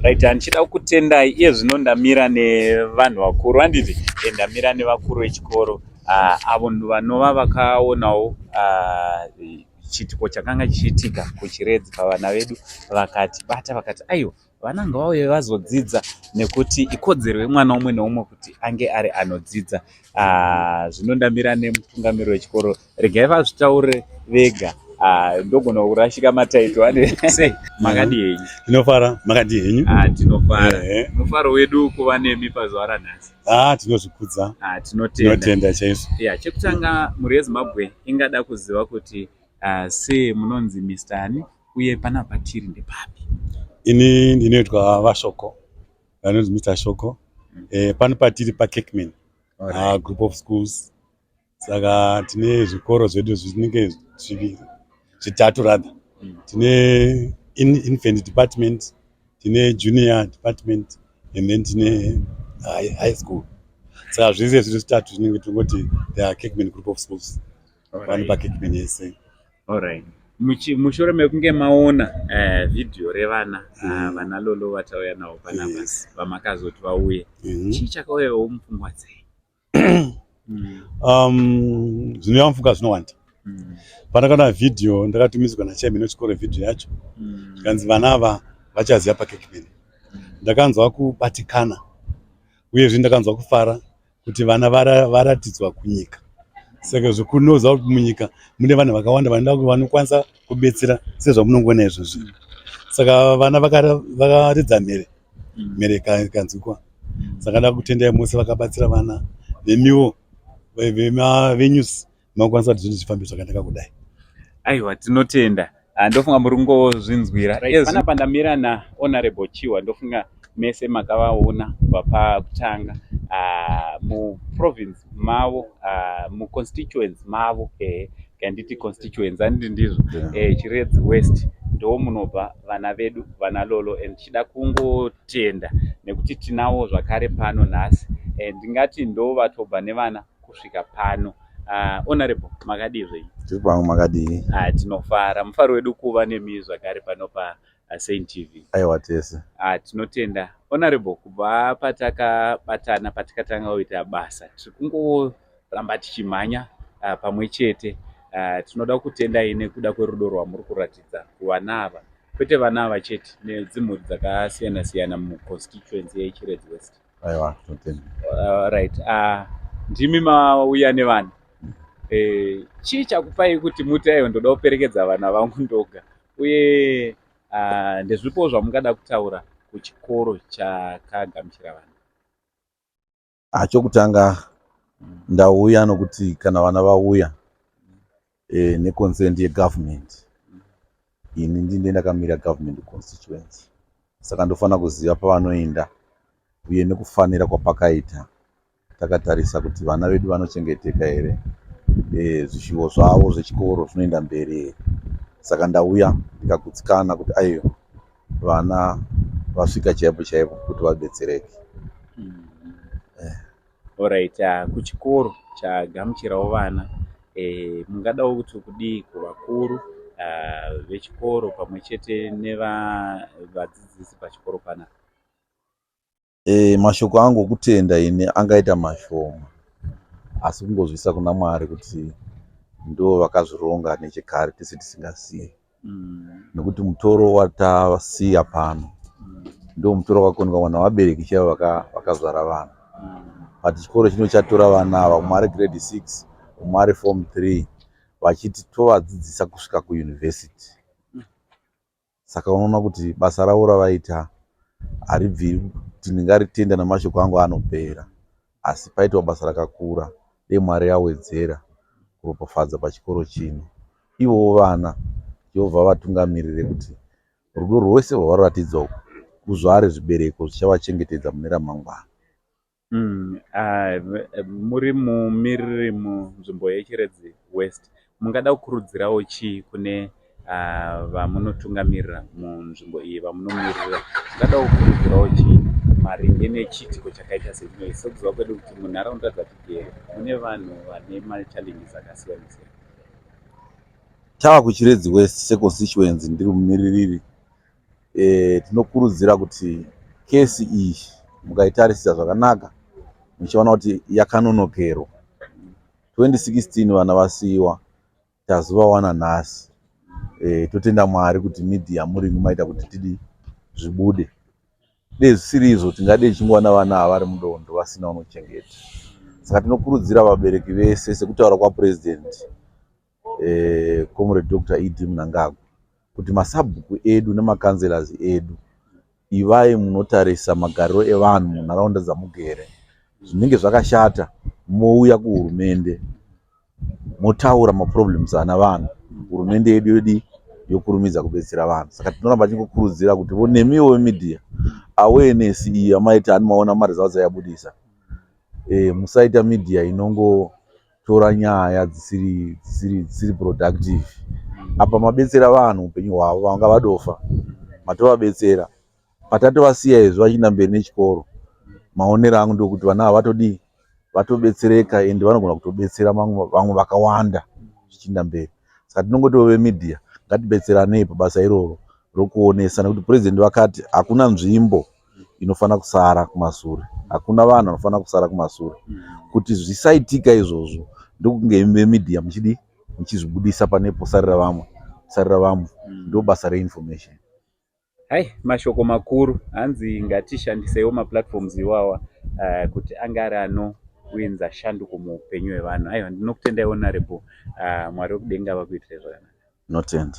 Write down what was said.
Right, ndichida kutendai iye zvino ndamira nevanhu vakuru handiti ndamira nevakuru vechikoro avo vanova vakaonawo chiitiko chakanga chichiitika kuchiredzi pavana vedu vakatibata vakati aiwa vana ngavauye vazodzidza nekuti ikodzero yemwana umwe neumwe kuti ange ari anodzidza. Zvino ndamira nemutungamiri wechikoro, regai vazvitaure vega. Ndogona kurashika mataito sei makadi henyu? Tinofara makadi henyu? Tinofara. Mufaro wedu kuva nemi pazuva ranhasi. Tinozvikudza. Tinotenda chaizvo. Chekutanga mhuri yeZimbabwe ingada kuziva kuti sei munonzi Mr. Ani uye panapa tiri ndepapi? Ini ndinoitwa Vashoko, vanonzi Mr. Shoko. Panapa tiri paKekman group of schools. Saka tine zvikoro zvedu zvinenge zvitatu rather. Tine infant department, tine junior department, and then tine high school. Saka zvese zviri zvitatu zvinenge tongoti the Kakarazi group of schools. Pano paKekman yese. Alright. Mushure mekunge maona video revana vana lolo vatauya navo panapa vamakazoti vauye, chii chakauyawo mupfungwa dzenyu? Zvinouya mupfungwa zvinowanda. Pandakaona video ndakatumidzwa nachairman wechikoro video yacho zvikanzi vana ava vachaziva paKekman. Ndakanzwa kubatikana uyezve ndakanzwa kufara kuti vana varatidzwa kunyika. Saka zvikunoza kuti munyika mune vanhu vakawanda vanokwanisa kubetsera sezvamunongoona izvozvo. Saka vana vakaridza mhere ikanzwikwa. Saka ndada kutendai mose vakabatsira vana vemiwo venyusi makwanisa kuti zvinhu zvifambe zvakanaka kudai. Aiwa, tinotenda. Ndofunga muri kungozvinzwira. Panapa ndamira naHonorable Chiwa, ndofunga mese makavaona kubva pakutanga muprovince mavo, muconstituents mavo, kanditi constituents handiti ndizvo, Chiredzi West ndo munobva vana vedu vana lolo, ndichida kungotenda nekuti tinawo zvakare pano nhasi, ndingati ndo vatobva nevana kusvika pano. Honorable, makadii zvenyu? Tiri pangu makadii? Tinofara. Mufaro wedu kuva nemi zvakare pano paSaint TV. Aiwa tese. Tinotenda. Honorable, kubva patakabatana patakatanga kuita basa, tiri kungoramba tichimhanya pamwe chete. Tinoda kutendai nekuda kwerudo rwamuri kuratidza kuvana ava, kwete vana ava chete nedzimhuri dzakasiyana siyana muconstituency yeChiredzi West. Aiwa, tinotenda. Right. Ndimi mauya nevana. Chii chakupai kuti muti aiwa ndoda kuperekedza vana vangu ndoga, uye ndezvipo zvamungada kutaura kuchikoro chakagamuchira vana? Chokutanga ndauya nokuti kana vana vauya neconsent yegovernment, ini ndine ndakamira government constituency, saka ndofanira kuziva pavanoenda uye nekufanira kwapakaita takatarisa kuti vana vedu vanochengeteka here, zvishuwo zvavo zvechikoro zvinoenda mberi. Saka ndauya ndikagutsikana kuti aiyo vana vasvika chaipo chaipo kuti vadetsereke. Alright, kuchikoro chagamuchirawo vana, mungadawo kuti kudii kuvakuru vechikoro pamwe chete nevadzidzisi pachikoro pana? Mashoko angu okutenda ine angaita mashoma, asi kungozvisa kuna Mwari kuti ndo vakazvironga nechekare tese tisingazivi. Nekuti mutoro watasiya pano ndo mutoro wakakoneka vana vabereki chaivo vakazvara vana. But chikoro chino chatora vana ava, umwe ari grade 6, umwe ari form 3, vachiti tovadzidzisa kusvika kuuniversity. Saka unoona kuti basa ravo ravaita haribviri kuti ndingaritenda namashoko angu anopera, asi paitwa basa rakakura dei Mwari yawedzera kuropafadza pachikoro chino. Ivowo vana Jehovha vatungamirire kuti rudo rwose rwavaratidzwa kuzvari zvibereko zvichavachengetedza mune ramangwana. Muri mumiriri munzvimbo yeChiredzi West, mungada kukurudzirawo chii kune vamunotungamirira munzvimbo iyi vamunomiririra? Mungada kukurudzirawo chii maringe nechiitiko chakaita sechino? Sokuziva kwedu kuti munharaunda dzatigere mune vanhu vane machallenges akasiyana siyana. Tava kuChiredzi West seconstituency ndiri mumiririri, tinokurudzira kuti kesi iyi mukaitarisisa zvakanaka muchiona kuti yakanonokerwa. 2016 vana vasiyiwa, tazovawana nhasi. Totenda Mwari kuti media muri maita kuti tidi zvibude. Dei zvisiri izvo tingade tichingowana vana ava vari mudondo vasina unochengeta. Saka tinokurudzira vabereki vese sekutaura kwaPurezidendi Comrade Dr. E.D. Mnangagwa kuti masabhuku edu nemakanzerazi edu ivai munotarisa magariro evanhu munharaunda dzamugere. Zvinenge zvakashata mouya kuhurumende motaura maproblems ana vanhu. Hurumende yedu yodi yokurumidza kubetsera vanhu. Saka tinoramba tingokurudzira kuti nemiwo media awareness iyi yamaita anomaona maresults ayabudisa. Musaita media inongotora nyaya dzisiri productive. Apa mabetsera vanhu upenyu hwavo vanga vadofa. Matovabetsera. Patatovasiya izvo vachienda mberi nechikoro. Maonero angu ndokuti vana ava vatobetsereka ende vanogona kutobetsera vamwe vakawanda zvichienda mberi. Saka tinongoti media ngatibetseranei pabasa iroro rokuonesa, nekuti Purezidendi vakati hakuna nzvimbo inofana kusara kumashure. Hakuna vanhu vanofana kusara kumashure. Kuti zvisaitika izvozvo ndokunge media muchizvibudisa pane posarira vamwe. Ndo basa reinformation. Hai, mashoko makuru. Hanzi ngatishandisewo maplatforms iwawa kuti angari anounza shanduko muupenyu hwevanhu. Aiwa, ndinokutendai Honorable. Mwari wekudenga vakuitire zvakanaka. Notenda.